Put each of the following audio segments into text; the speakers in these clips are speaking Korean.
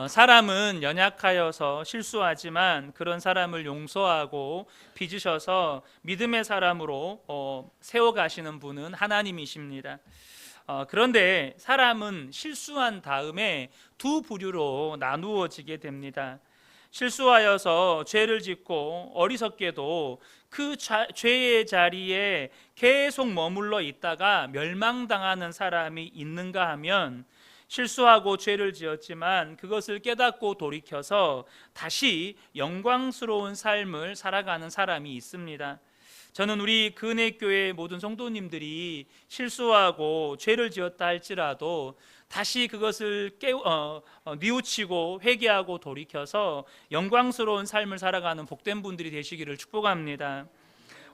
사람은 연약하여서 실수하지만 그런 사람을 용서하고 빚으셔서 믿음의 사람으로 세워가시는 분은 하나님이십니다. 그런데 사람은 실수한 다음에 두 부류로 나누어지게 됩니다. 실수하여서 죄를 짓고 어리석게도 그 죄의 자리에 계속 머물러 있다가 멸망당하는 사람이 있는가 하면, 실수하고 죄를 지었지만 그것을 깨닫고 돌이켜서 다시 영광스러운 삶을 살아가는 사람이 있습니다. 저는 우리 근혜교회 모든 성도님들이 실수하고 죄를 지었다 할지라도 다시 그것을 뉘우치고 회개하고 돌이켜서 영광스러운 삶을 살아가는 복된 분들이 되시기를 축복합니다.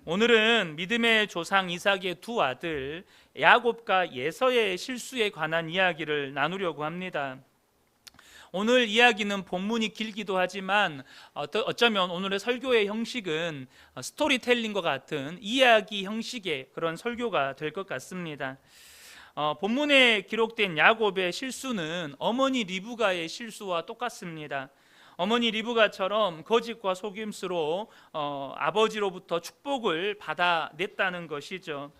오늘은 믿음의 조상 이삭의 두 아들 야곱과 예서의 실수에 관한 이야기를 나누려고 합니다. 오늘 이야기는 본문이 길기도 하지만 어쩌면 오늘의 설교의 형식은 스토리텔링과 같은 이야기 형식의 그런 설교가 될 것 같습니다. 본문에 기록된 야곱의 실수는 어머니 리브가의 실수와 똑같습니다. 어머니 리브가처럼 거짓과 속임수로 아버지로부터 축복을 받아냈다는 것이죠.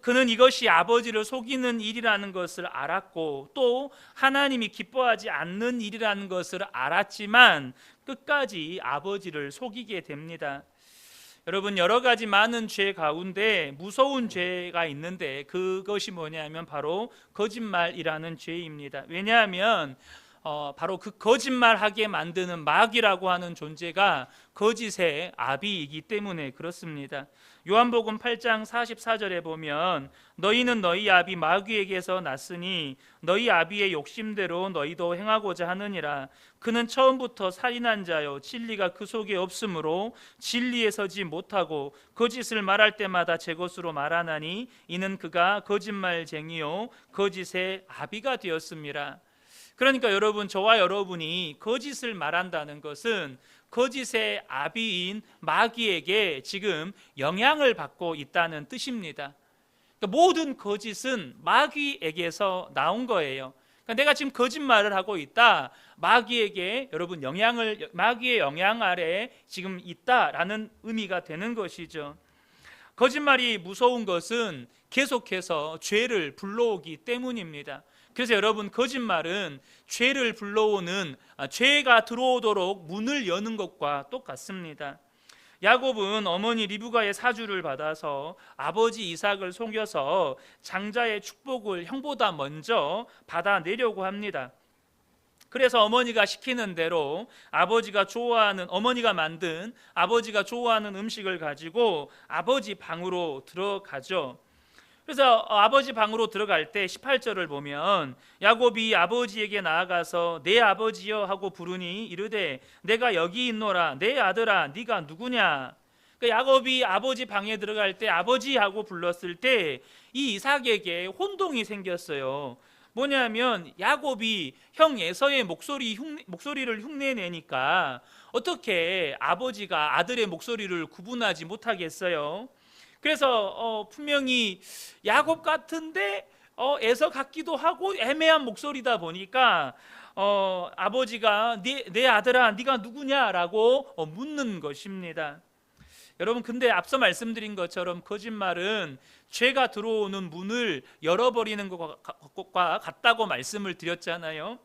그는 이것이 아버지를 속이는 일이라는 것을 알았고 또 하나님이 기뻐하지 않는 일이라는 것을 알았지만 끝까지 아버지를 속이게 됩니다. 여러분, 여러 가지 많은 죄 가운데 무서운 죄가 있는데 그것이 뭐냐면 바로 거짓말이라는 죄입니다. 왜냐하면 바로 그 거짓말하게 만드는 마귀라고 하는 존재가 거짓의 아비이기 때문에 그렇습니다. 요한복음 8장 44절에 보면 너희는 너희 아비 마귀에게서 났으니 너희 아비의 욕심대로 너희도 행하고자 하느니라. 그는 처음부터 살인한 자요 진리가 그 속에 없으므로 진리에 서지 못하고 거짓을 말할 때마다 제 것으로 말하나니 이는 그가 거짓말쟁이요 거짓의 아비가 되었습니다. 그러니까 여러분, 저와 여러분이 거짓을 말한다는 것은 거짓의 아비인 마귀에게 지금 영향을 받고 있다는 뜻입니다. 그러니까 모든 거짓은 마귀에게서 나온 거예요. 그러니까 내가 지금 거짓말을 하고 있다, 마귀에게 여러분 마귀의 영향 아래 지금 있다라는 의미가 되는 것이죠. 거짓말이 무서운 것은 계속해서 죄를 불러오기 때문입니다. 그래서 여러분, 거짓말은 죄를 불러오는, 죄가 들어오도록 문을 여는 것과 똑같습니다. 야곱은 어머니 리브가의 사주를 받아서 아버지 이삭을 속여서 장자의 축복을 형보다 먼저 받아내려고 합니다. 그래서 어머니가 시키는 대로 어머니가 만든 아버지가 좋아하는 음식을 가지고 아버지 방으로 들어가죠. 그래서 아버지 방으로 들어갈 때 18절을 보면 야곱이 아버지에게 나아가서 내 아버지여 하고 부르니 이르되 내가 여기 있노라. 내 아들아 네가 누구냐. 그러니까 야곱이 아버지 방에 들어갈 때 아버지 하고 불렀을 때 이 이삭에게 혼동이 생겼어요. 뭐냐면 야곱이 형 에서의 목소리를 흉내내니까 어떻게 아버지가 아들의 목소리를 구분하지 못하겠어요. 그래서 분명히 야곱 같은데 에서 같기도 하고 애매한 목소리다 보니까 아버지가 내 아들아 네가 누구냐라고 묻는 것입니다. 여러분, 근데 앞서 말씀드린 것처럼 거짓말은 죄가 들어오는 문을 열어버리는 것과 같다고 말씀을 드렸잖아요.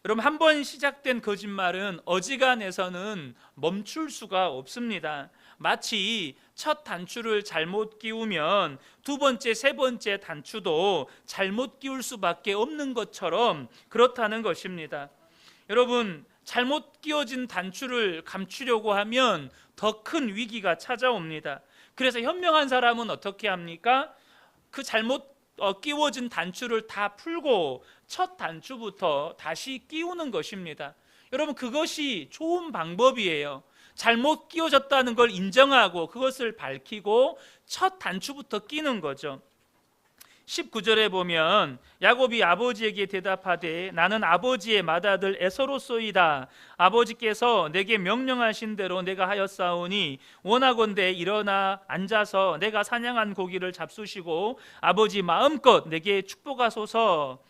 여러분, 한 번 시작된 거짓말은 어지간해서는 멈출 수가 없습니다. 마치 첫 단추를 잘못 끼우면 두 번째, 세 번째 단추도 잘못 끼울 수밖에 없는 것처럼 그렇다는 것입니다. 여러분, 잘못 끼워진 단추를 감추려고 하면 더 큰 위기가 찾아옵니다. 그래서 현명한 사람은 어떻게 합니까? 그 잘못 끼워진 단추를 다 풀고 첫 단추부터 다시 끼우는 것입니다. 여러분, 그것이 좋은 방법이에요. 잘못 끼워졌다는 걸 인정하고 그것을 밝히고 첫 단추부터 끼는 거죠. 19절에 보면 야곱이 아버지에게 대답하되 나는 아버지의 맏아들 에서로소이다. 아버지께서 내게 명령하신 대로 내가 하였사오니 원하건대 일어나 앉아서 내가 사냥한 고기를 잡수시고 아버지 마음껏 내게 축복하소서.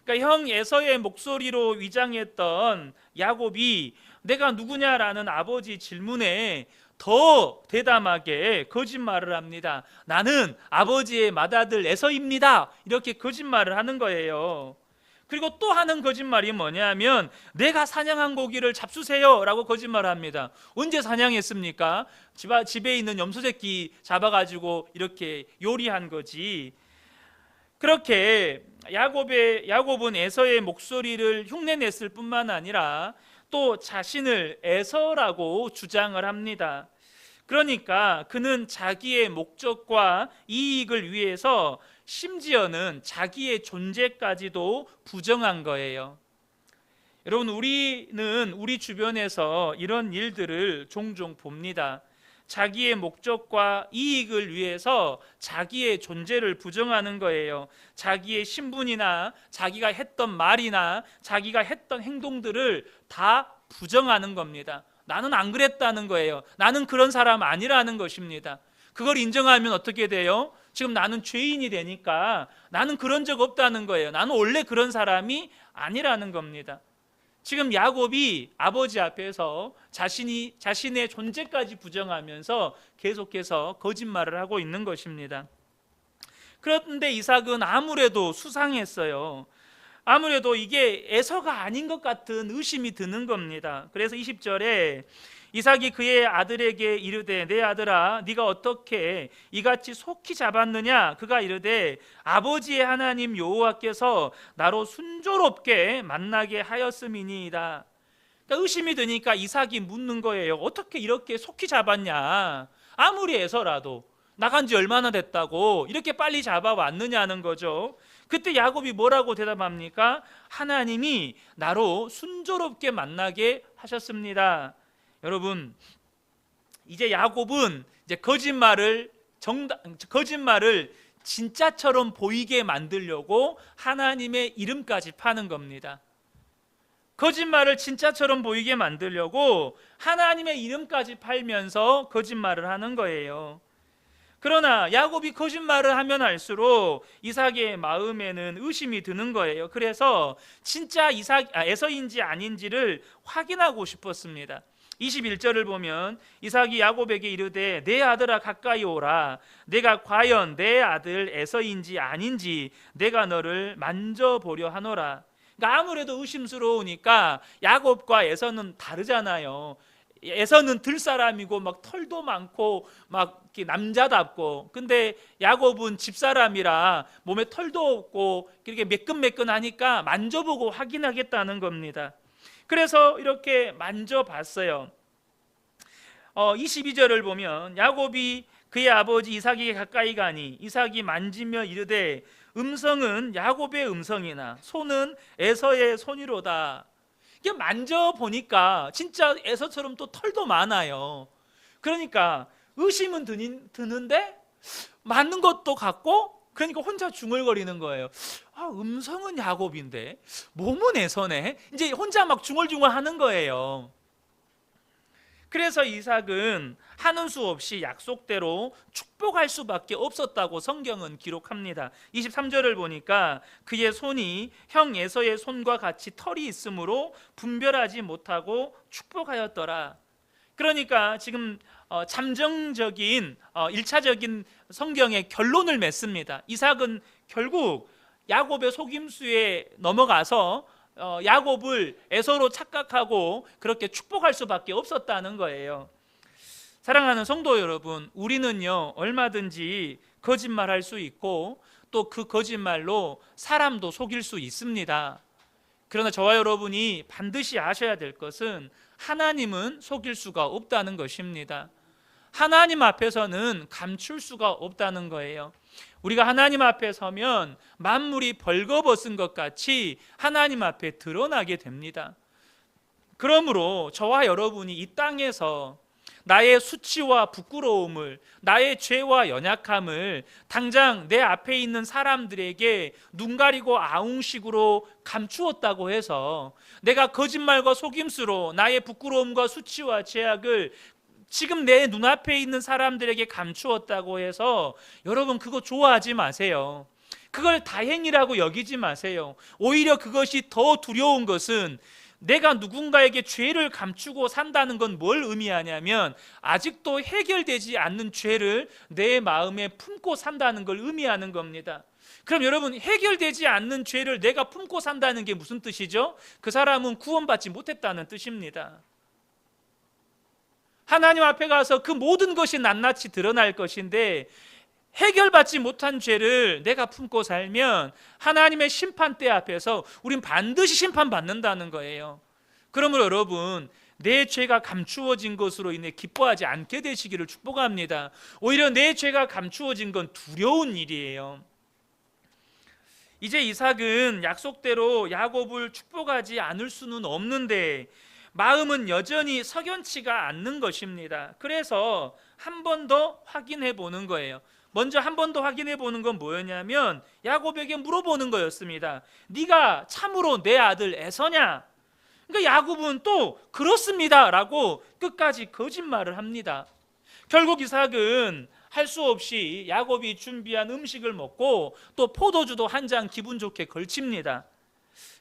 그러니까 그러니까 형 에서의 목소리로 위장했던 야곱이 내가 누구냐라는 아버지 질문에 더 대담하게 거짓말을 합니다. 나는 아버지의 맏아들 에서입니다. 이렇게 거짓말을 하는 거예요. 그리고 또 하는 거짓말이 뭐냐면 내가 사냥한 고기를 잡수세요 라고 거짓말을 합니다. 언제 사냥했습니까? 집에 있는 염소새끼 잡아가지고 이렇게 요리한 거지. 그렇게 야곱은 에서의 목소리를 흉내냈을 뿐만 아니라 또 자신을 에서라고 주장을 합니다. 그러니까 그는 자기의 목적과 이익을 위해서 심지어는 자기의 존재까지도 부정한 거예요. 여러분, 우리는 우리 주변에서 이런 일들을 종종 봅니다. 자기의 목적과 이익을 위해서 자기의 존재를 부정하는 거예요. 자기의 신분이나 자기가 했던 말이나 자기가 했던 행동들을 다 부정하는 겁니다. 나는 안 그랬다는 거예요. 나는 그런 사람 아니라는 것입니다. 그걸 인정하면 어떻게 돼요? 지금 나는 죄인이 되니까 나는 그런 적 없다는 거예요. 나는 원래 그런 사람이 아니라는 겁니다. 지금 야곱이 아버지 앞에서 자신의 존재까지 부정하면서 계속해서 거짓말을 하고 있는 것입니다. 그런데 이삭은 아무래도 수상했어요. 아무래도 이게 에서가 아닌 것 같은 의심이 드는 겁니다. 그래서 20절에 이삭이 그의 아들에게 이르되 내 아들아 네가 어떻게 이같이 속히 잡았느냐. 그가 이르되 아버지의 하나님 여호와께서 나로 순조롭게 만나게 하였음이니이다. 그러니까 의심이 드니까 이삭이 묻는 거예요. 어떻게 이렇게 속히 잡았냐. 아무리 에서라도 나간 지 얼마나 됐다고 이렇게 빨리 잡아왔느냐는 거죠. 그때 야곱이 뭐라고 대답합니까? 하나님이 나로 순조롭게 만나게 하셨습니다. 여러분, 이제 야곱은 이제 거짓말을 진짜처럼 보이게 만들려고 하나님의 이름까지 파는 겁니다. 거짓말을 진짜처럼 보이게 만들려고 하나님의 이름까지 팔면서 거짓말을 하는 거예요. 그러나 야곱이 거짓말을 하면 할수록 이삭의 마음에는 의심이 드는 거예요. 그래서 진짜 에서인지 아닌지를 확인하고 싶었습니다. 21절을 보면 이삭이 야곱에게 이르되 내 아들아 가까이 오라. 내가 과연 내 아들 에서인지 아닌지 내가 너를 만져보려 하노라. 그러니까 아무래도 의심스러우니까 야곱과 에서는 다르잖아요. 에서는 들사람이고 막 털도 많고 막 이렇게 남자답고, 근데 야곱은 집사람이라 몸에 털도 없고 이렇게 매끈매끈하니까 만져보고 확인하겠다는 겁니다. 그래서 이렇게 만져봤어요. 22절을 보면 야곱이 그의 아버지 이삭에게 가까이 가니 이삭이 만지며 이르되 음성은 야곱의 음성이나 손은 에서의 손이로다. 이게 만져보니까 진짜 에서처럼 또 털도 많아요. 그러니까 의심은 드는데 맞는 것도 같고, 그러니까 혼자 중얼거리는 거예요. 음성은 야곱인데 몸은 에서네. 이제 혼자 막 중얼중얼 하는 거예요. 그래서 이삭은 하는 수 없이 약속대로 축복할 수밖에 없었다고 성경은 기록합니다. 23절을 보니까 그의 손이 형 에서의 손과 같이 털이 있으므로 분별하지 못하고 축복하였더라. 그러니까 지금 잠정적인 1차적인 성경의 결론을 맺습니다. 이삭은 결국 야곱의 속임수에 넘어가서 야곱을 에서로 착각하고 그렇게 축복할 수밖에 없었다는 거예요. 사랑하는 성도 여러분, 우리는요 얼마든지 거짓말할 수 있고 또 그 거짓말로 사람도 속일 수 있습니다. 그러나 저와 여러분이 반드시 아셔야 될 것은 하나님은 속일 수가 없다는 것입니다. 하나님 앞에서는 감출 수가 없다는 거예요. 우리가 하나님 앞에 서면 만물이 벌거벗은 것 같이 하나님 앞에 드러나게 됩니다. 그러므로 저와 여러분이 이 땅에서 나의 수치와 부끄러움을, 나의 죄와 연약함을 당장 내 앞에 있는 사람들에게 눈 가리고 아웅식으로 감추었다고 해서, 내가 거짓말과 속임수로 나의 부끄러움과 수치와 죄악을 지금 내 눈앞에 있는 사람들에게 감추었다고 해서 여러분 그거 좋아하지 마세요. 그걸 다행이라고 여기지 마세요. 오히려 그것이 더 두려운 것은 내가 누군가에게 죄를 감추고 산다는 건 뭘 의미하냐면 아직도 해결되지 않는 죄를 내 마음에 품고 산다는 걸 의미하는 겁니다. 그럼 여러분, 해결되지 않는 죄를 내가 품고 산다는 게 무슨 뜻이죠? 그 사람은 구원받지 못했다는 뜻입니다. 하나님 앞에 가서 그 모든 것이 낱낱이 드러날 것인데 해결받지 못한 죄를 내가 품고 살면 하나님의 심판대 앞에서 우린 반드시 심판받는다는 거예요. 그러므로 여러분, 내 죄가 감추어진 것으로 인해 기뻐하지 않게 되시기를 축복합니다. 오히려 내 죄가 감추어진 건 두려운 일이에요. 이제 이삭은 약속대로 야곱을 축복하지 않을 수는 없는데 마음은 여전히 석연치가 않는 것입니다. 그래서 한 번 더 확인해 보는 거예요. 먼저 한 번 더 확인해 보는 건 뭐였냐면 야곱에게 물어보는 거였습니다. 네가 참으로 내 아들 에서냐? 그러니까 야곱은 또 그렇습니다 라고 끝까지 거짓말을 합니다. 결국 이삭은 할 수 없이 야곱이 준비한 음식을 먹고 또 포도주도 한 잔 기분 좋게 걸칩니다.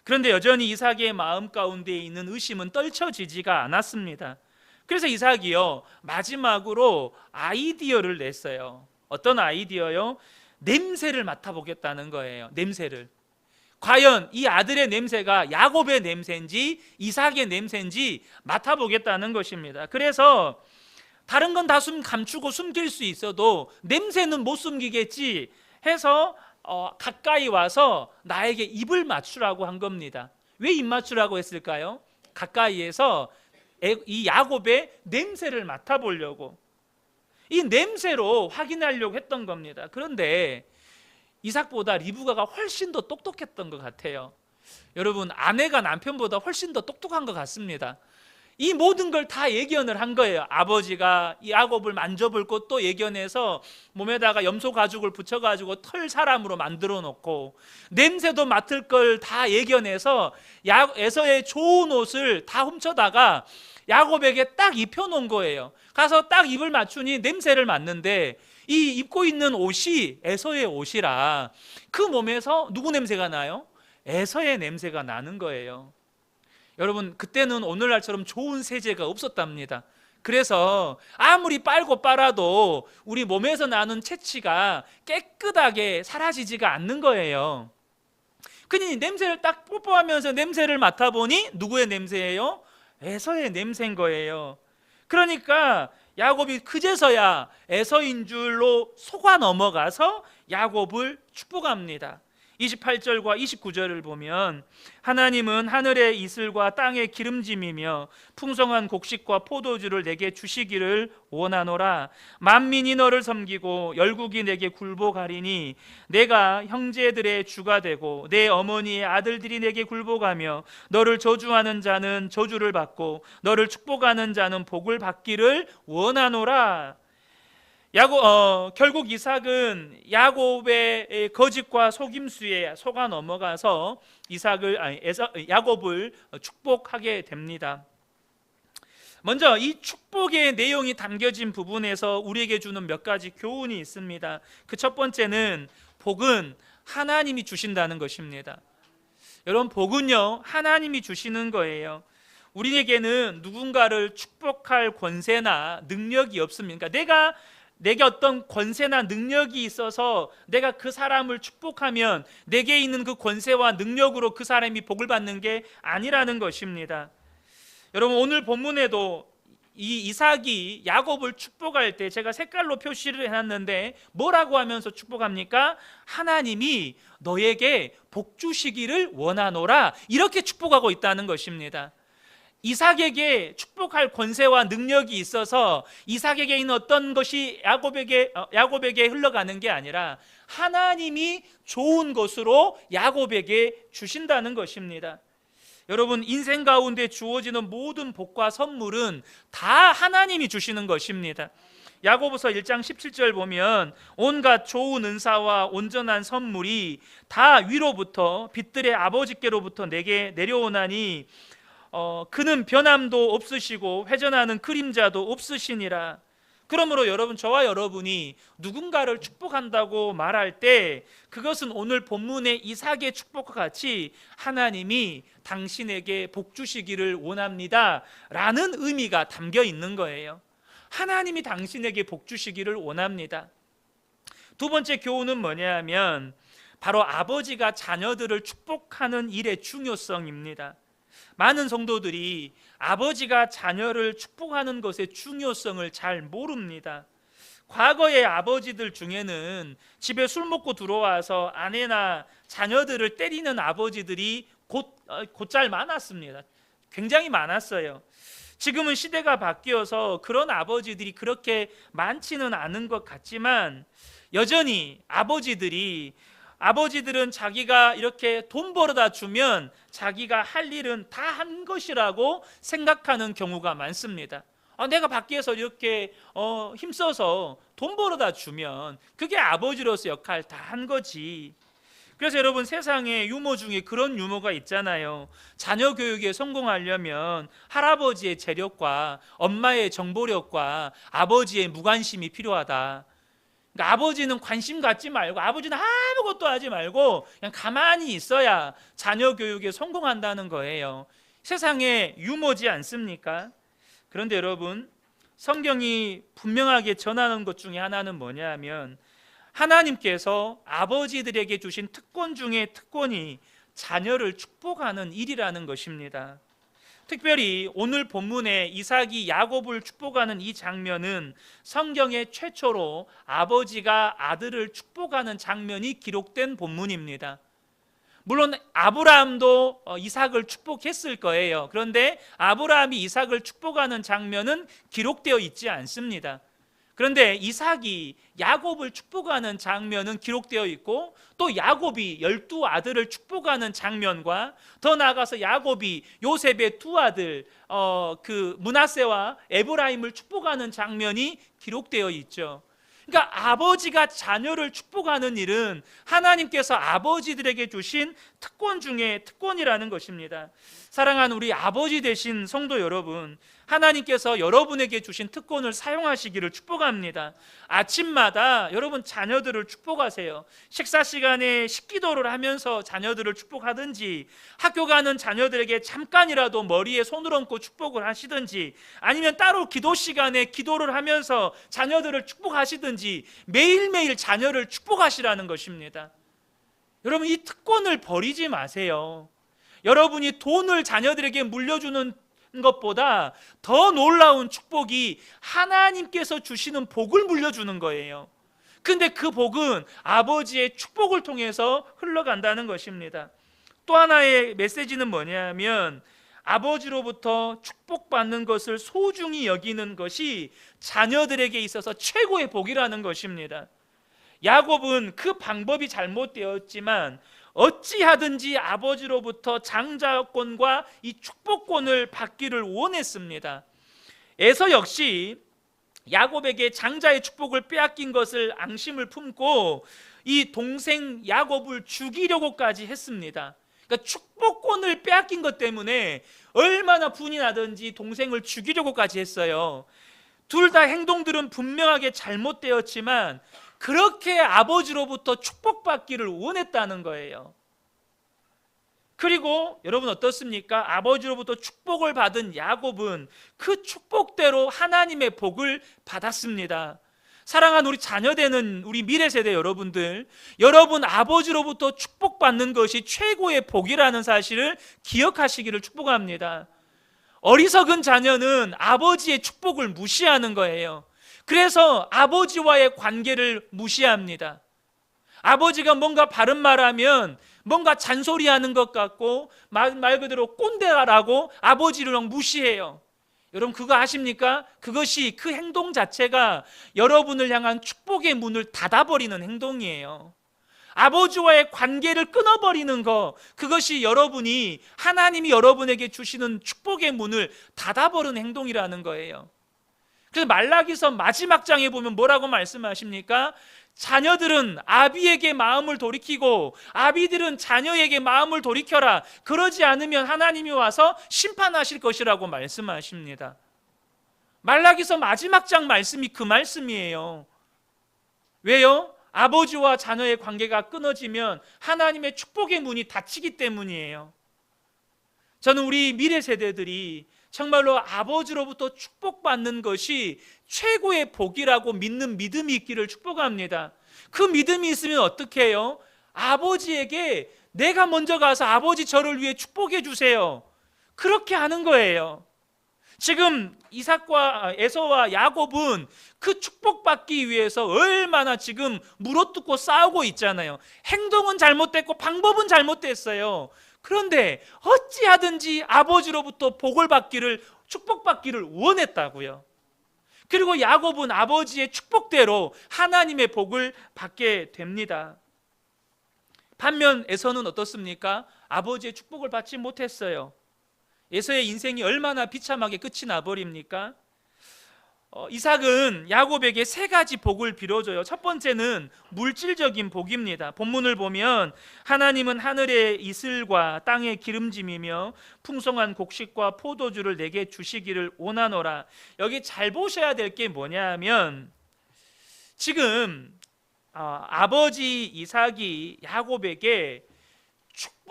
그런데 여전히 이삭의 마음 가운데 있는 의심은 떨쳐지지가 않았습니다. 그래서 이삭이요, 마지막으로 아이디어를 냈어요. 어떤 아이디어요? 냄새를 맡아보겠다는 거예요. 냄새를. 과연 이 아들의 냄새가 야곱의 냄새인지 이삭의 냄새인지 맡아보겠다는 것입니다. 그래서 다른 건 다 감추고 숨길 수 있어도 냄새는 못 숨기겠지 해서 가까이 와서 나에게 입을 맞추라고 한 겁니다. 왜 입 맞추라고 했을까요? 가까이에서 이 야곱의 냄새를 맡아보려고, 이 냄새로 확인하려고 했던 겁니다. 그런데 이삭보다 리브가가 훨씬 더 똑똑했던 것 같아요. 여러분, 아내가 남편보다 훨씬 더 똑똑한 것 같습니다. 이 모든 걸 다 예견을 한 거예요. 아버지가 이 야곱을 만져볼 것도 예견해서 몸에다가 염소 가죽을 붙여가지고 털 사람으로 만들어 놓고, 냄새도 맡을 걸 다 예견해서 에서의 좋은 옷을 다 훔쳐다가 야곱에게 딱 입혀놓은 거예요. 가서 딱 입을 맞추니 냄새를 맡는데 이 입고 있는 옷이 에서의 옷이라 그 몸에서 누구 냄새가 나요? 에서의 냄새가 나는 거예요. 여러분, 그때는 오늘날처럼 좋은 세제가 없었답니다. 그래서 아무리 빨고 빨아도 우리 몸에서 나는 체취가 깨끗하게 사라지지가 않는 거예요. 그니 냄새를 딱 뽀뽀하면서 냄새를 맡아보니 누구의 냄새예요? 에서의 냄새인 거예요. 그러니까 야곱이 그제서야 에서인 줄로 속아 넘어가서 야곱을 축복합니다. 28절과 29절을 보면 하나님은 하늘의 이슬과 땅의 기름짐이며 풍성한 곡식과 포도주를 내게 주시기를 원하노라. 만민이 너를 섬기고 열국이 내게 굴복하리니 내가 형제들의 주가 되고 내 어머니의 아들들이 내게 굴복하며 너를 저주하는 자는 저주를 받고 너를 축복하는 자는 복을 받기를 원하노라. 결국 이삭은 야곱의 거짓과 속임수에 속아 넘어가서 야곱을 축복하게 됩니다. 먼저 이 축복의 내용이 담겨진 부분에서 우리에게 주는 몇 가지 교훈이 있습니다. 그 첫 번째는 복은 하나님이 주신다는 것입니다. 여러분, 복은요, 하나님이 주시는 거예요. 우리에게는 누군가를 축복할 권세나 능력이 없습니다. 그러니까 내게 어떤 권세나 능력이 있어서 내가 그 사람을 축복하면 내게 있는 그 권세와 능력으로 그 사람이 복을 받는 게 아니라는 것입니다. 여러분, 오늘 본문에도 이 이삭이 야곱을 축복할 때 제가 색깔로 표시를 해놨는데 뭐라고 하면서 축복합니까? 하나님이 너에게 복 주시기를 원하노라, 이렇게 축복하고 있다는 것입니다. 이삭에게 축복할 권세와 능력이 있어서 이삭에게 있는 어떤 것이 야곱에게 흘러가는 게 아니라 하나님이 좋은 것으로 야곱에게 주신다는 것입니다. 여러분, 인생 가운데 주어지는 모든 복과 선물은 다 하나님이 주시는 것입니다. 야고보서 1장 17절 보면 온갖 좋은 은사와 온전한 선물이 다 위로부터 빛들의 아버지께로부터 내게 내려오나니 그는 변함도 없으시고 회전하는 그림자도 없으시니라. 그러므로 여러분, 저와 여러분이 누군가를 축복한다고 말할 때 그것은 오늘 본문의 이삭의 축복과 같이 하나님이 당신에게 복 주시기를 원합니다 라는 의미가 담겨 있는 거예요. 하나님이 당신에게 복 주시기를 원합니다. 두 번째 교훈은 뭐냐 하면 바로 아버지가 자녀들을 축복하는 일의 중요성입니다. 많은 성도들이 아버지가 자녀를 축복하는 것의 중요성을 잘 모릅니다. 과거의 아버지들 중에는 집에 술 먹고 들어와서 아내나 자녀들을 때리는 아버지들이 곧잘 많았습니다. 굉장히 많았어요. 지금은 시대가 바뀌어서 그런 아버지들이 그렇게 많지는 않은 것 같지만 여전히 아버지들은 자기가 이렇게 돈 벌어다 주면 자기가 할 일은 다 한 것이라고 생각하는 경우가 많습니다. 내가 밖에서 이렇게 힘써서 돈 벌어다 주면 그게 아버지로서 역할 다 한 거지. 그래서 여러분, 세상에 유머 중에 그런 유머가 있잖아요. 자녀 교육에 성공하려면 할아버지의 재력과 엄마의 정보력과 아버지의 무관심이 필요하다. 그러니까 아버지는 관심 갖지 말고, 아버지는 아무것도 하지 말고 그냥 가만히 있어야 자녀 교육에 성공한다는 거예요. 세상에 유머지 않습니까? 그런데 여러분, 성경이 분명하게 전하는 것 중에 하나는 뭐냐 하면 하나님께서 아버지들에게 주신 특권 중에 특권이 자녀를 축복하는 일이라는 것입니다. 특별히 오늘 본문에 이삭이 야곱을 축복하는 이 장면은 성경에 최초로 아버지가 아들을 축복하는 장면이 기록된 본문입니다. 물론 아브라함도 이삭을 축복했을 거예요. 그런데 아브라함이 이삭을 축복하는 장면은 기록되어 있지 않습니다. 그런데 이삭이 야곱을 축복하는 장면은 기록되어 있고, 또 야곱이 12아들을 축복하는 장면과 더 나아가서 야곱이 요셉의 두 아들 므낫세와 에브라임을 축복하는 장면이 기록되어 있죠. 그러니까 아버지가 자녀를 축복하는 일은 하나님께서 아버지들에게 주신 특권 중에 특권이라는 것입니다. 사랑하는 우리 아버지 되신 성도 여러분, 하나님께서 여러분에게 주신 특권을 사용하시기를 축복합니다. 아침마다 여러분 자녀들을 축복하세요. 식사 시간에 식기도를 하면서 자녀들을 축복하든지, 학교 가는 자녀들에게 잠깐이라도 머리에 손을 얹고 축복을 하시든지, 아니면 따로 기도 시간에 기도를 하면서 자녀들을 축복하시든지, 매일매일 자녀를 축복하시라는 것입니다. 여러분, 이 특권을 버리지 마세요. 여러분이 돈을 자녀들에게 물려주는 것보다 더 놀라운 축복이 하나님께서 주시는 복을 물려주는 거예요. 근데 그 복은 아버지의 축복을 통해서 흘러간다는 것입니다. 또 하나의 메시지는 뭐냐면 아버지로부터 축복받는 것을 소중히 여기는 것이 자녀들에게 있어서 최고의 복이라는 것입니다. 야곱은 그 방법이 잘못되었지만 어찌하든지 아버지로부터 장자권과 이 축복권을 받기를 원했습니다. 에서 역시 야곱에게 장자의 축복을 빼앗긴 것을 앙심을 품고 이 동생 야곱을 죽이려고까지 했습니다. 그러니까 축복권을 빼앗긴 것 때문에 얼마나 분이 나든지 동생을 죽이려고까지 했어요. 둘 다 행동들은 분명하게 잘못되었지만 그렇게 아버지로부터 축복받기를 원했다는 거예요. 그리고 여러분 어떻습니까? 아버지로부터 축복을 받은 야곱은 그 축복대로 하나님의 복을 받았습니다. 사랑하는 우리 자녀되는 우리 미래세대 여러분들, 여러분 아버지로부터 축복받는 것이 최고의 복이라는 사실을 기억하시기를 축복합니다. 어리석은 자녀는 아버지의 축복을 무시하는 거예요. 그래서 아버지와의 관계를 무시합니다. 아버지가 뭔가 바른 말하면 뭔가 잔소리하는 것 같고 말 그대로 꼰대라고 아버지를 무시해요. 여러분 그거 아십니까? 그것이 그 행동 자체가 여러분을 향한 축복의 문을 닫아버리는 행동이에요. 아버지와의 관계를 끊어버리는 것, 그것이 여러분이 하나님이 여러분에게 주시는 축복의 문을 닫아버리는 행동이라는 거예요. 그래서 말라기서 마지막 장에 보면 뭐라고 말씀하십니까? 자녀들은 아비에게 마음을 돌이키고 아비들은 자녀에게 마음을 돌이켜라. 그러지 않으면 하나님이 와서 심판하실 것이라고 말씀하십니다. 말라기서 마지막 장 말씀이 그 말씀이에요. 왜요? 아버지와 자녀의 관계가 끊어지면 하나님의 축복의 문이 닫히기 때문이에요. 저는 우리 미래 세대들이 정말로 아버지로부터 축복받는 것이 최고의 복이라고 믿는 믿음이 있기를 축복합니다. 그 믿음이 있으면 어떻게 해요? 아버지에게 내가 먼저 가서 아버지 저를 위해 축복해 주세요, 그렇게 하는 거예요. 지금 이삭과 에서와 야곱은 그 축복받기 위해서 얼마나 지금 물어뜯고 싸우고 있잖아요. 행동은 잘못됐고 방법은 잘못됐어요. 그런데 어찌하든지 아버지로부터 복을 받기를, 축복받기를 원했다고요. 그리고 야곱은 아버지의 축복대로 하나님의 복을 받게 됩니다. 반면 에서는 어떻습니까? 아버지의 축복을 받지 못했어요. 에서의 인생이 얼마나 비참하게 끝이 나버립니까? 이삭은 야곱에게 세 가지 복을 빌어줘요. 첫 번째는 물질적인 복입니다. 본문을 보면 하나님은 하늘의 이슬과 땅의 기름짐이며 풍성한 곡식과 포도주를 내게 주시기를 원하노라. 여기 잘 보셔야 될 게 뭐냐 하면, 지금 아버지 이삭이 야곱에게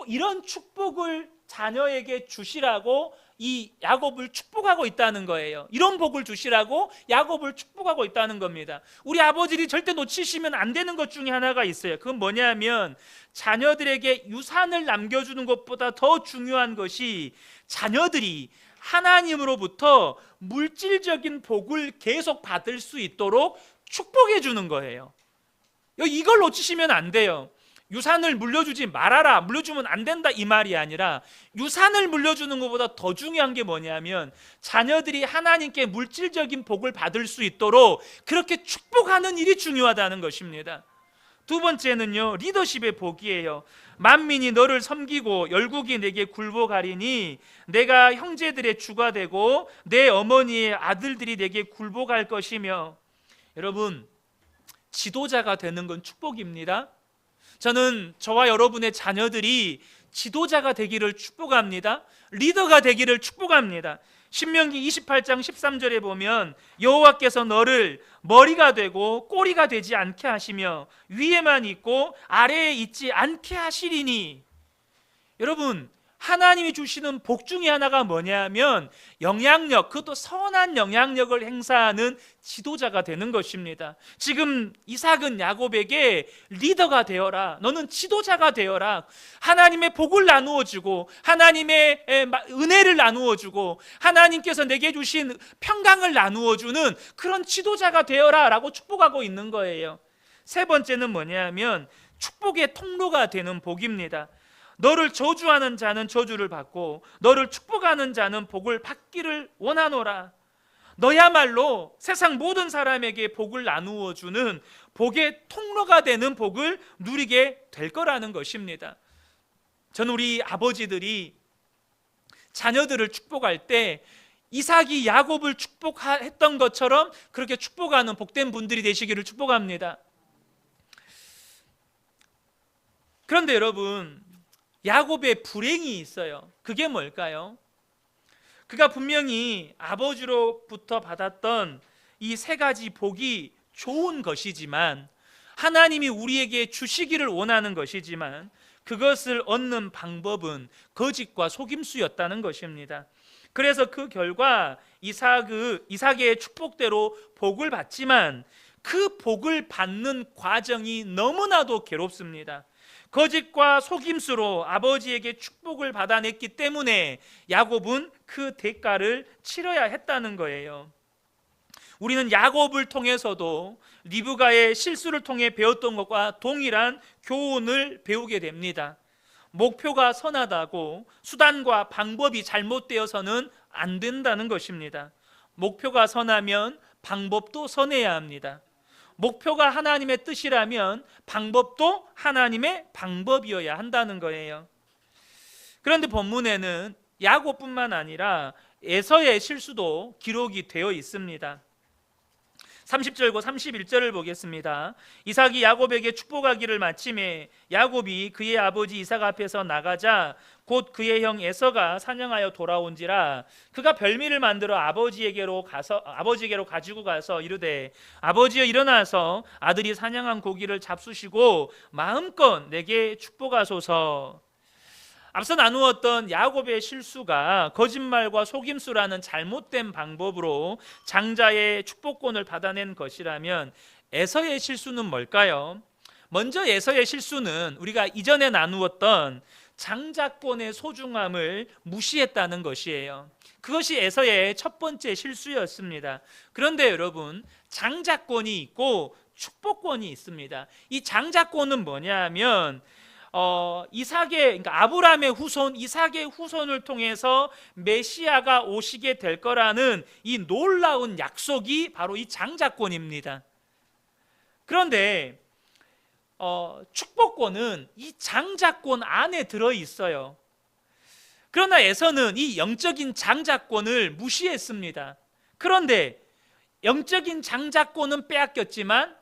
이런 축복을 자녀에게 주시라고 이 야곱을 축복하고 있다는 거예요. 이런 복을 주시라고 야곱을 축복하고 있다는 겁니다. 우리 아버지들이 절대 놓치시면 안 되는 것 중에 하나가 있어요. 그건 뭐냐면 자녀들에게 유산을 남겨주는 것보다 더 중요한 것이 자녀들이 하나님으로부터 물질적인 복을 계속 받을 수 있도록 축복해 주는 거예요. 이걸 놓치시면 안 돼요. 유산을 물려주지 말아라, 물려주면 안 된다, 이 말이 아니라 유산을 물려주는 것보다 더 중요한 게 뭐냐면 자녀들이 하나님께 물질적인 복을 받을 수 있도록 그렇게 축복하는 일이 중요하다는 것입니다. 두 번째는요, 리더십의 복이에요. 만민이 너를 섬기고 열국이 내게 굴복하리니 내가 형제들의 주가 되고 내 어머니의 아들들이 내게 굴복할 것이며. 여러분, 지도자가 되는 건 축복입니다. 저는 저와 여러분의 자녀들이 지도자가 되기를 축복합니다. 리더가 되기를 축복합니다. 신명기 28장 13절에 보면 여호와께서 너를 머리가 되고 꼬리가 되지 않게 하시며 위에만 있고 아래에 있지 않게 하시리니. 여러분, 하나님이 주시는 복 중에 하나가 뭐냐면 영향력, 그것도 선한 영향력을 행사하는 지도자가 되는 것입니다. 지금 이삭은 야곱에게 리더가 되어라, 너는 지도자가 되어라, 하나님의 복을 나누어 주고 하나님의 은혜를 나누어 주고 하나님께서 내게 주신 평강을 나누어 주는 그런 지도자가 되어라 라고 축복하고 있는 거예요. 세 번째는 뭐냐면 축복의 통로가 되는 복입니다. 너를 저주하는 자는 저주를 받고 너를 축복하는 자는 복을 받기를 원하노라. 너야말로 세상 모든 사람에게 복을 나누어 주는 복의 통로가 되는 복을 누리게 될 거라는 것입니다. 저는 우리 아버지들이 자녀들을 축복할 때 이삭이 야곱을 축복했던 것처럼 그렇게 축복하는 복된 분들이 되시기를 축복합니다. 그런데 여러분, 야곱의 불행이 있어요. 그게 뭘까요? 그가 분명히 아버지로부터 받았던 이 세 가지 복이 좋은 것이지만, 하나님이 우리에게 주시기를 원하는 것이지만 그것을 얻는 방법은 거짓과 속임수였다는 것입니다. 그래서 그 결과 이삭의 축복대로 복을 받지만 그 복을 받는 과정이 너무나도 괴롭습니다. 거짓과 속임수로 아버지에게 축복을 받아냈기 때문에 야곱은 그 대가를 치러야 했다는 거예요. 우리는 야곱을 통해서도 리브가의 실수를 통해 배웠던 것과 동일한 교훈을 배우게 됩니다. 목표가 선하다고 수단과 방법이 잘못되어서는 안 된다는 것입니다. 목표가 선하면 방법도 선해야 합니다. 목표가 하나님의 뜻이라면 방법도 하나님의 방법이어야 한다는 거예요. 그런데 본문에는 야곱뿐만 아니라 에서의 실수도 기록이 되어 있습니다. 30절과 31절을 보겠습니다. 이삭이 야곱에게 축복하기를 마침에 야곱이 그의 아버지 이삭 앞에서 나가자 곧 그의 형 에서가 사냥하여 돌아온지라 그가 별미를 만들어 아버지에게로 가지고 가서 이르되 아버지여 일어나서 아들이 사냥한 고기를 잡수시고 마음껏 내게 축복하소서. 앞서 나누었던 야곱의 실수가 거짓말과 속임수라는 잘못된 방법으로 장자의 축복권을 받아낸 것이라면 에서의 실수는 뭘까요? 먼저 에서의 실수는 우리가 이전에 나누었던 장자권의 소중함을 무시했다는 것이에요. 그것이 에서의 첫 번째 실수였습니다. 그런데 여러분, 장자권이 있고 축복권이 있습니다. 이 장자권은 뭐냐 하면 그러니까 아브라함의 후손 이삭의 후손을 통해서 메시아가 오시게 될 거라는 이 놀라운 약속이 바로 이 장자권입니다. 그런데 축복권은 이 장자권 안에 들어 있어요. 그러나 에서는 이 영적인 장자권을 무시했습니다. 그런데 영적인 장자권은 빼앗겼지만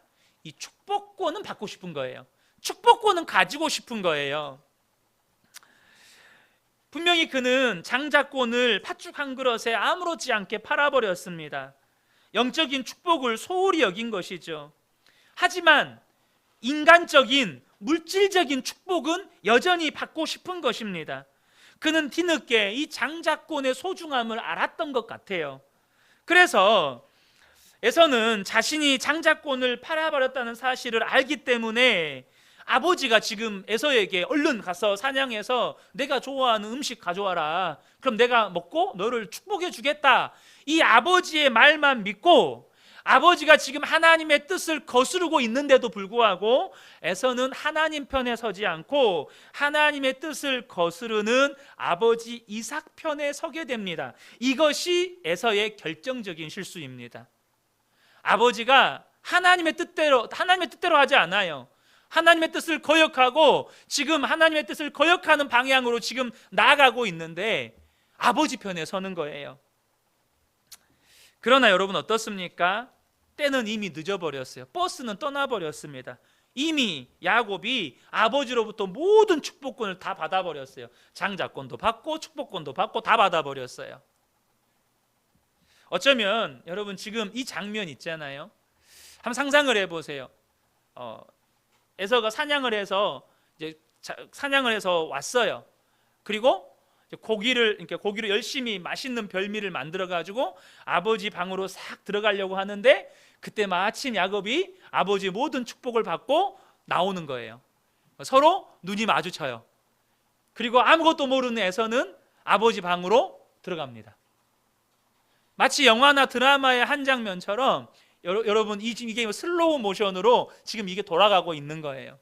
이 축복권은 받고 싶은 거예요. 축복권은 가지고 싶은 거예요. 분명히 그는 장자권을 팥죽 한 그릇에 아무렇지 않게 팔아버렸습니다. 영적인 축복을 소홀히 여긴 것이죠. 하지만 인간적인 물질적인 축복은 여전히 받고 싶은 것입니다. 그는 뒤늦게 이 장자권의 소중함을 알았던 것 같아요. 그래서 에서는 자신이 장자권을 팔아버렸다는 사실을 알기 때문에 아버지가 지금 에서에게 얼른 가서 사냥해서 내가 좋아하는 음식 가져와라. 그럼 내가 먹고 너를 축복해 주겠다. 이 아버지의 말만 믿고 아버지가 지금 하나님의 뜻을 거스르고 있는데도 불구하고 에서는 하나님 편에 서지 않고 하나님의 뜻을 거스르는 아버지 이삭 편에 서게 됩니다. 이것이 에서의 결정적인 실수입니다. 아버지가 하나님의 뜻대로 하지 않아요. 하나님의 뜻을 거역하고 지금 하나님의 뜻을 거역하는 방향으로 지금 나아가고 있는데 아버지 편에 서는 거예요. 그러나 여러분 어떻습니까? 때는 이미 늦어버렸어요. 버스는 떠나버렸습니다. 이미 야곱이 아버지로부터 모든 축복권을 다 받아버렸어요. 장자권도 받고 축복권도 받고 다 받아버렸어요. 어쩌면 여러분 지금 이 장면 있잖아요. 한번 상상을 해보세요. 에서가 사냥을 해서 왔어요. 그리고 고기를 열심히 맛있는 별미를 만들어 가지고 아버지 방으로 싹 들어가려고 하는데 그때 마침 야곱이 아버지의 모든 축복을 받고 나오는 거예요. 서로 눈이 마주쳐요. 그리고 아무것도 모르는 에서는 아버지 방으로 들어갑니다. 마치 영화나 드라마의 한 장면처럼 여러분 이게 슬로우 모션으로 지금 이게 돌아가고 있는 거예요.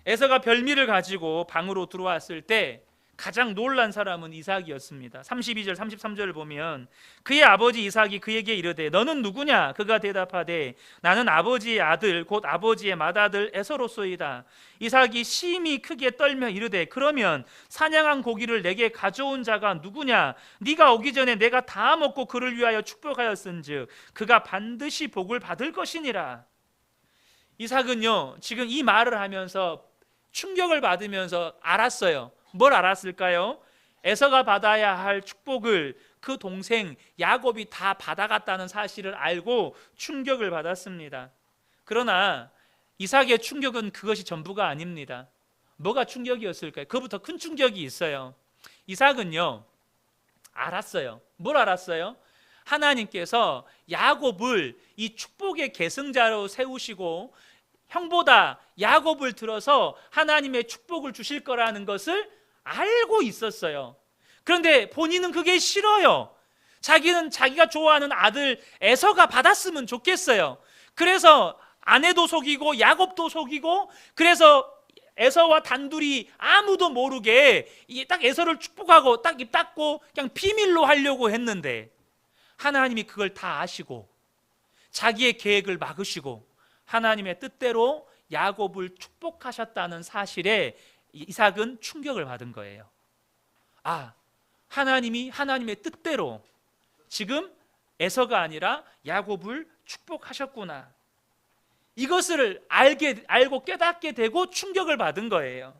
에서가 별미를 가지고 방으로 들어왔을 때 가장 놀란 사람은 이삭이었습니다. 32절 33절을 보면 그의 아버지 이삭이 그에게 이르되 너는 누구냐? 그가 대답하되 나는 아버지의 아들 곧 아버지의 맏아들 에서로소이다. 이삭이 심히 크게 떨며 이르되 그러면 사냥한 고기를 내게 가져온 자가 누구냐? 네가 오기 전에 내가 다 먹고 그를 위하여 축복하였은즉 그가 반드시 복을 받을 것이니라. 이삭은요 지금 이 말을 하면서 충격을 받으면서 알았어요. 뭘 알았을까요? 에서가 받아야 할 축복을 그 동생 야곱이 다 받아갔다는 사실을 알고 충격을 받았습니다. 그러나 이삭의 충격은 그것이 전부가 아닙니다. 뭐가 충격이었을까요? 그것부터 큰 충격이 있어요. 이삭은요 알았어요. 뭘 알았어요? 하나님께서 야곱을 이 축복의 계승자로 세우시고 형보다 야곱을 들어서 하나님의 축복을 주실 거라는 것을 알고 있었어요. 그런데 본인은 그게 싫어요. 자기는 자기가 좋아하는 아들 에서가 받았으면 좋겠어요. 그래서 아내도 속이고 야곱도 속이고 그래서 에서와 단둘이 아무도 모르게 딱 에서를 축복하고 딱 입 닫고 그냥 비밀로 하려고 했는데 하나님이 그걸 다 아시고 자기의 계획을 막으시고 하나님의 뜻대로 야곱을 축복하셨다는 사실에 이삭은 충격을 받은 거예요. 하나님이 하나님의 뜻대로 지금 에서가 아니라 야곱을 축복하셨구나. 이것을 알고 깨닫게 되고 충격을 받은 거예요.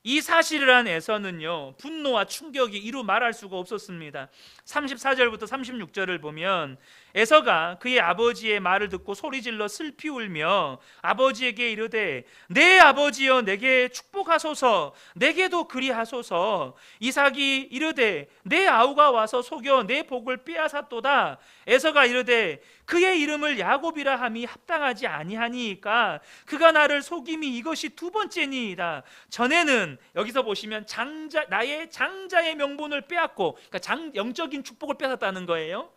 이 사실을 한 에서는요, 분노와 충격이 이루 말할 수가 없었습니다. 34절부터 36절을 보면 에서가 그의 아버지의 말을 듣고 소리질러 슬피 울며 아버지에게 이르되 내 아버지여 내게 축복하소서, 내게도 그리하소서. 이삭이 이르되 내 아우가 와서 속여 내 복을 빼앗았도다. 에서가 이르되 그의 이름을 야곱이라 함이 합당하지 아니하니이까 그가 나를 속임이 이것이 두 번째니이다. 전에는 여기서 보시면 나의 장자의 명분을 빼앗고, 그러니까 영적인 축복을 빼앗았다는 거예요.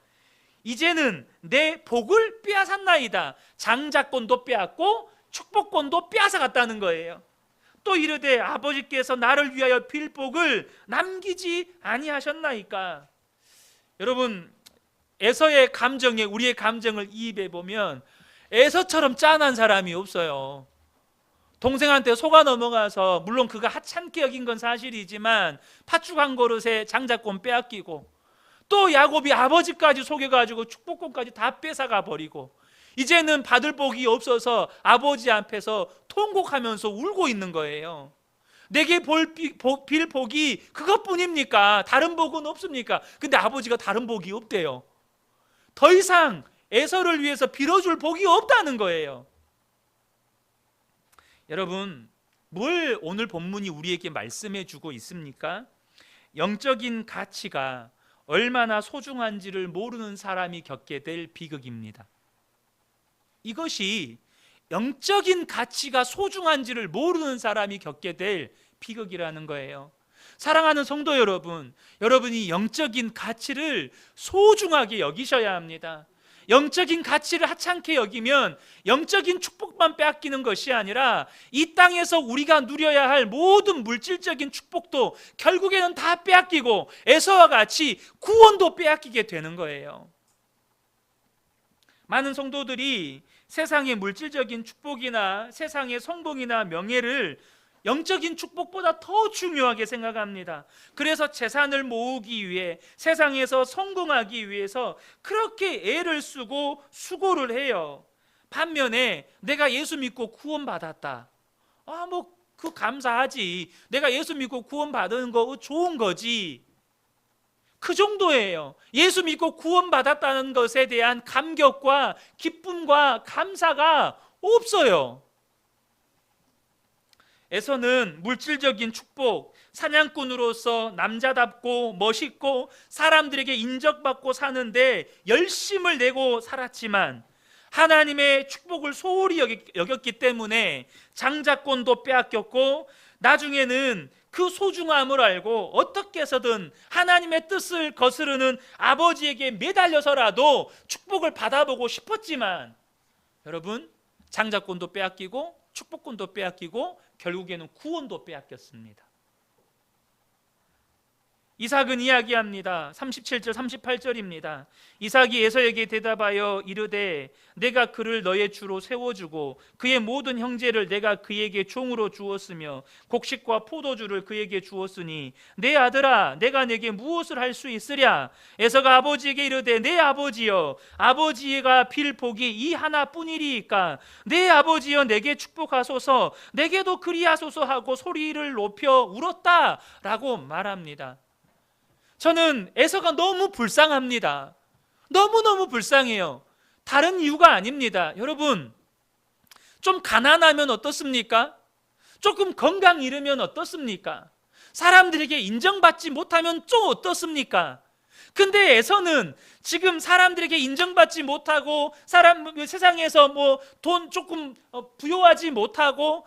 이제는 내 복을 빼앗았나이다. 장자권도 빼앗고 축복권도 빼앗아갔다는 거예요. 또 이르되 아버지께서 나를 위하여 빌 복을 남기지 아니하셨나이까. 여러분, 에서의 감정에 우리의 감정을 이입해 보면 에서처럼 짠한 사람이 없어요. 동생한테 속아 넘어가서, 물론 그가 하찮게 여긴 건 사실이지만 팥죽 한 그릇에 장자권 빼앗기고, 또 야곱이 아버지까지 속여가지고 축복권까지 다 뺏어가 버리고, 이제는 받을 복이 없어서 아버지 앞에서 통곡하면서 울고 있는 거예요. 내게 빌 복이 그것뿐입니까? 다른 복은 없습니까? 근데 아버지가 다른 복이 없대요. 더 이상 에서를 위해서 빌어줄 복이 없다는 거예요. 여러분, 뭘 오늘 본문이 우리에게 말씀해 주고 있습니까? 영적인 가치가 얼마나 소중한지를 모르는 사람이 겪게 될 비극입니다. 이것이 영적인 가치가 소중한지를 모르는 사람이 겪게 될 비극이라는 거예요. 사랑하는 성도 여러분, 여러분이 영적인 가치를 소중하게 여기셔야 합니다. 영적인 가치를 하찮게 여기면 영적인 축복만 빼앗기는 것이 아니라 이 땅에서 우리가 누려야 할 모든 물질적인 축복도 결국에는 다 빼앗기고 에서와 같이 구원도 빼앗기게 되는 거예요. 많은 성도들이 세상의 물질적인 축복이나 세상의 성공이나 명예를 영적인 축복보다 더 중요하게 생각합니다. 그래서 재산을 모으기 위해, 세상에서 성공하기 위해서 그렇게 애를 쓰고 수고를 해요. 반면에 내가 예수 믿고 구원받았다, 그 감사하지, 내가 예수 믿고 구원받은 거 좋은 거지, 그 정도예요. 예수 믿고 구원받았다는 것에 대한 감격과 기쁨과 감사가 없어요. 에서는 물질적인 축복, 사냥꾼으로서 남자답고 멋있고 사람들에게 인정받고 사는데 열심을 내고 살았지만 하나님의 축복을 소홀히 여겼기 때문에 장자권도 빼앗겼고, 나중에는 그 소중함을 알고 어떻게 해서든 하나님의 뜻을 거스르는 아버지에게 매달려서라도 축복을 받아보고 싶었지만, 여러분, 장자권도 빼앗기고 축복권도 빼앗기고 결국에는 구원도 빼앗겼습니다. 이삭은 이야기합니다. 37절 38절입니다. 이삭이 에서에게 대답하여 이르되 내가 그를 너의 주로 세워주고 그의 모든 형제를 내가 그에게 종으로 주었으며 곡식과 포도주를 그에게 주었으니 내 아들아 내가 내게 무엇을 할 수 있으랴. 에서가 아버지에게 이르되 내 아버지여, 아버지가 빌 복이 이 하나뿐이리이까 내 아버지여 내게 축복하소서, 내게도 그리하소서 하고 소리를 높여 울었다 라고 말합니다. 저는 에서가 너무 불쌍합니다. 너무너무 불쌍해요. 다른 이유가 아닙니다. 여러분, 좀 가난하면 어떻습니까? 조금 건강 잃으면 어떻습니까? 사람들에게 인정받지 못하면 좀 어떻습니까? 근데 에서는 지금 사람들에게 인정받지 못하고 세상에서 돈 조금 부여하지 못하고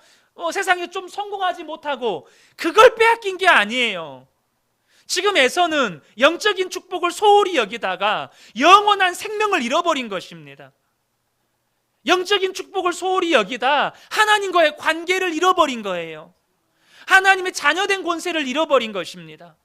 세상에 좀 성공하지 못하고 그걸 빼앗긴 게 아니에요. 지금 에서는 영적인 축복을 소홀히 여기다가 영원한 생명을 잃어버린 것입니다. 영적인 축복을 소홀히 여기다 하나님과의 관계를 잃어버린 거예요. 하나님의 자녀된 권세를 잃어버린 것입니다.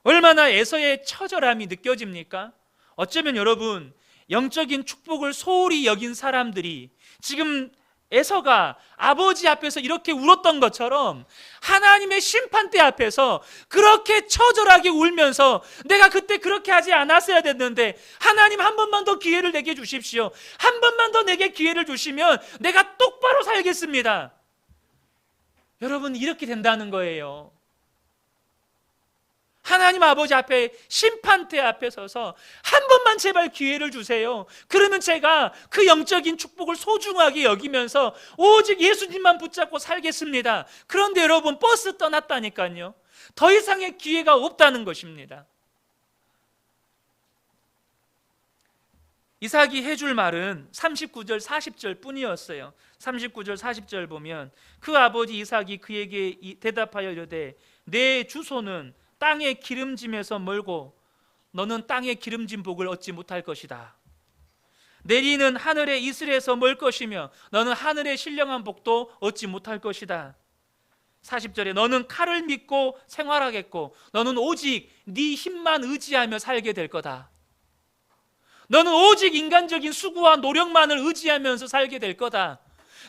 얼마나 에서의 처절함이 느껴집니까? 어쩌면 여러분, 영적인 축복을 소홀히 여긴 사람들이 지금 에서가 아버지 앞에서 이렇게 울었던 것처럼 하나님의 심판대 앞에서 그렇게 처절하게 울면서 내가 그때 그렇게 하지 않았어야 됐는데 하나님 한 번만 더 기회를 내게 주십시오. 한 번만 더 내게 기회를 주시면 내가 똑바로 살겠습니다. 여러분, 이렇게 된다는 거예요. 하나님 아버지 앞에 심판대 앞에 서서 한 번만 제발 기회를 주세요. 그러면 제가 그 영적인 축복을 소중하게 여기면서 오직 예수님만 붙잡고 살겠습니다. 그런데 여러분, 버스 떠났다니까요. 더 이상의 기회가 없다는 것입니다. 이삭이 해줄 말은 39절 40절 뿐이었어요. 39절 40절 보면 그 아버지 이삭이 그에게 대답하여 이르되 내 주소는 땅의 기름짐에서 멀고 너는 땅의 기름진 복을 얻지 못할 것이다. 내리는 하늘의 이슬에서 멀 것이며 너는 하늘의 신령한 복도 얻지 못할 것이다. 40절에 너는 칼을 믿고 생활하겠고 너는 오직 네 힘만 의지하며 살게 될 거다. 너는 오직 인간적인 수고와 노력만을 의지하면서 살게 될 거다.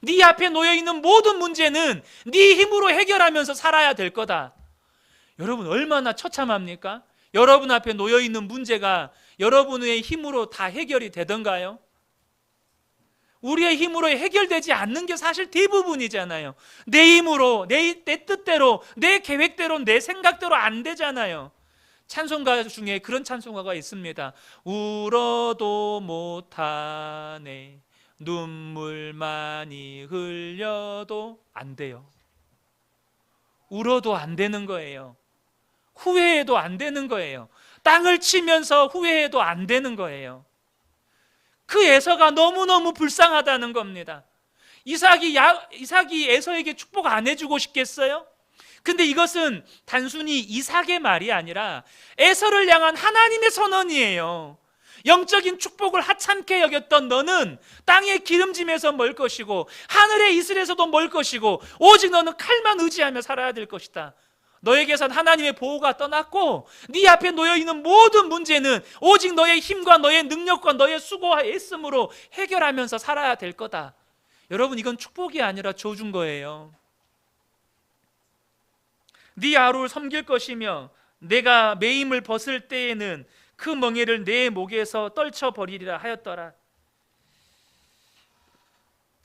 네 앞에 놓여있는 모든 문제는 네 힘으로 해결하면서 살아야 될 거다. 여러분, 얼마나 처참합니까? 여러분 앞에 놓여있는 문제가 여러분의 힘으로 다 해결이 되던가요? 우리의 힘으로 해결되지 않는 게 사실 대부분이잖아요. 내 힘으로, 내 뜻대로, 내 계획대로, 내 생각대로 안 되잖아요. 찬송가 중에 그런 찬송가가 있습니다. 울어도 못하네, 눈물 많이 흘려도 안 돼요. 울어도 안 되는 거예요. 후회해도 안 되는 거예요. 땅을 치면서 후회해도 안 되는 거예요. 그 에서가 너무너무 불쌍하다는 겁니다. 이삭이 에서에게 축복 안 해주고 싶겠어요? 근데 이것은 단순히 이삭의 말이 아니라 에서를 향한 하나님의 선언이에요. 영적인 축복을 하찮게 여겼던 너는 땅의 기름짐에서 멀 것이고 하늘의 이슬에서도 멀 것이고 오직 너는 칼만 의지하며 살아야 될 것이다. 너에게선 하나님의 보호가 떠났고 네 앞에 놓여있는 모든 문제는 오직 너의 힘과 너의 능력과 너의 수고와 애씀으로 해결하면서 살아야 될 거다. 여러분, 이건 축복이 아니라 저주인 거예요. 네 아우를 섬길 것이며 내가 매임을 벗을 때에는 그 멍에를 내 목에서 떨쳐버리리라 하였더라.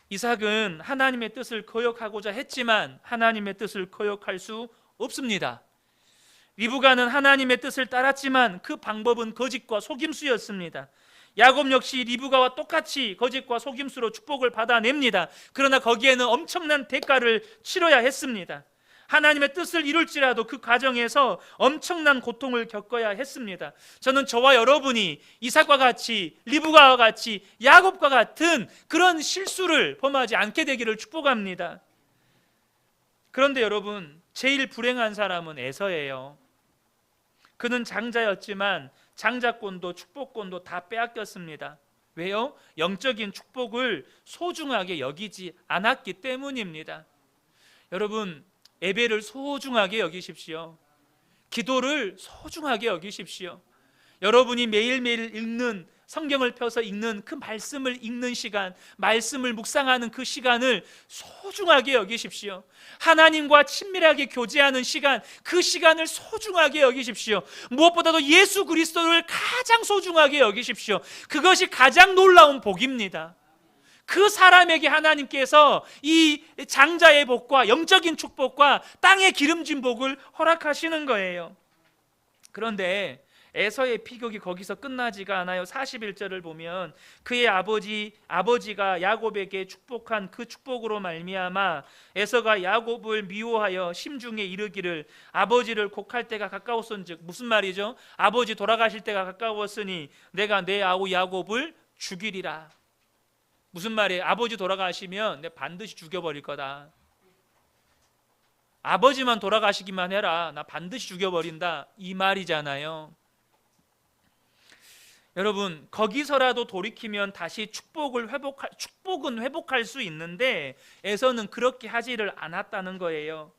이삭은 하나님의 뜻을 거역하고자 했지만 하나님의 뜻을 거역할 수 없습니다. 리브가는 하나님의 뜻을 따랐지만 그 방법은 거짓과 속임수였습니다. 야곱 역시 리브가와 똑같이 거짓과 속임수로 축복을 받아냅니다. 그러나 거기에는 엄청난 대가를 치러야 했습니다. 하나님의 뜻을 이룰지라도 그 과정에서 엄청난 고통을 겪어야 했습니다. 저는 저와 여러분이 이삭과 같이, 리브가와 같이, 야곱과 같은 그런 실수를 범하지 않게 되기를 축복합니다. 그런데 여러분, 제일 불행한 사람은 에서예요. 그는 장자였지만 장자권도 축복권도 다 빼앗겼습니다. 왜요? 영적인 축복을 소중하게 여기지 않았기 때문입니다. 여러분, 예배를 소중하게 여기십시오. 기도를 소중하게 여기십시오. 여러분이 매일매일 읽는, 성경을 펴서 읽는 그 말씀을 읽는 시간, 말씀을 묵상하는 그 시간을 소중하게 여기십시오. 하나님과 친밀하게 교제하는 시간, 그 시간을 소중하게 여기십시오. 무엇보다도 예수 그리스도를 가장 소중하게 여기십시오. 그것이 가장 놀라운 복입니다. 그 사람에게 하나님께서 이 장자의 복과 영적인 축복과 땅의 기름진 복을 허락하시는 거예요. 그런데 에서의 피격이 거기서 끝나지가 않아요. 41절을 보면 그의 아버지가 야곱에게 축복한 그 축복으로 말미암아 에서가 야곱을 미워하여 심중에 이르기를 아버지를 곡할 때가 가까웠은즉, 무슨 말이죠? 아버지 돌아가실 때가 가까웠으니 내가 내 아우 야곱을 죽이리라. 무슨 말이에요? 아버지 돌아가시면 내가 반드시 죽여버릴 거다. 아버지만 돌아가시기만 해라, 나 반드시 죽여버린다, 이 말이잖아요. 여러분, 거기서라도 돌이키면 다시 축복은 회복할 수 있는데 에서는 그렇게 하지를 않았다는 거예요.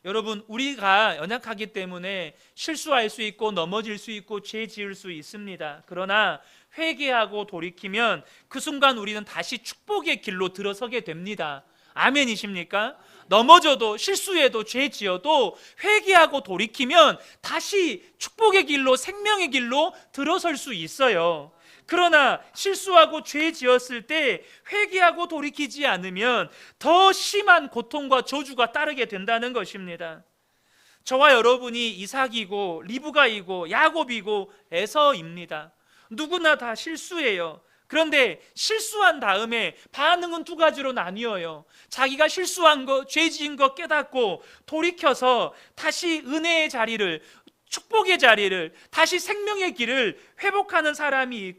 여러분, 우리가 연약하기 때문에 실수할 수 있고 넘어질 수 있고 죄 지을 수 있습니다. 그러나 회개하고 돌이키면 그 순간 우리는 다시 축복의 길로 들어서게 됩니다. 아멘이십니까? 넘어져도 실수해도 죄 지어도 회개하고 돌이키면 다시 축복의 길로 생명의 길로 들어설 수 있어요. 그러나 실수하고 죄 지었을 때 회개하고 돌이키지 않으면 더 심한 고통과 저주가 따르게 된다는 것입니다. 저와 여러분이 이삭이고 리브가이고 야곱이고 에서입니다. 누구나 다 실수해요. 그런데 실수한 다음에 반응은 두 가지로 나뉘어요. 자기가 실수한 거, 죄 지은 거 깨닫고 돌이켜서 다시 은혜의 자리를, 축복의 자리를, 다시 생명의 길을 회복하는 사람이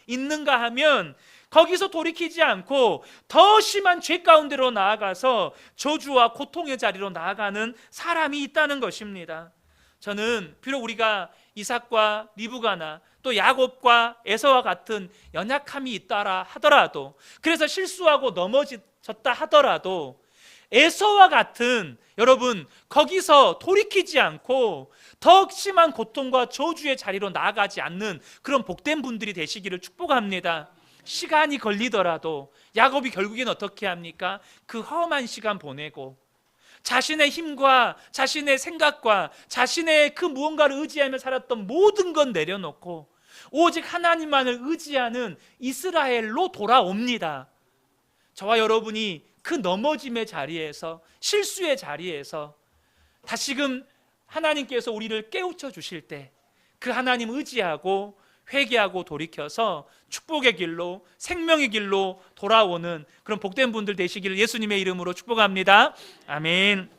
있는가 하면 거기서 돌이키지 않고 더 심한 죄 가운데로 나아가서 저주와 고통의 자리로 나아가는 사람이 있다는 것입니다. 저는 비록 우리가 이삭과 리브가나 또 야곱과 에서와 같은 연약함이 있다라 하더라도, 그래서 실수하고 넘어졌다 하더라도 에서와 같은, 여러분, 거기서 돌이키지 않고 더 심한 고통과 저주의 자리로 나아가지 않는 그런 복된 분들이 되시기를 축복합니다. 시간이 걸리더라도 야곱이 결국엔 어떻게 합니까? 그 험한 시간 보내고 자신의 힘과 자신의 생각과 자신의 그 무언가를 의지하며 살았던 모든 건 내려놓고 오직 하나님만을 의지하는 이스라엘로 돌아옵니다. 저와 여러분이 그 넘어짐의 자리에서, 실수의 자리에서 다시금 하나님께서 우리를 깨우쳐 주실 때 그 하나님 의지하고 회개하고 돌이켜서 축복의 길로, 생명의 길로 돌아오는 그런 복된 분들 되시기를 예수님의 이름으로 축복합니다. 아멘.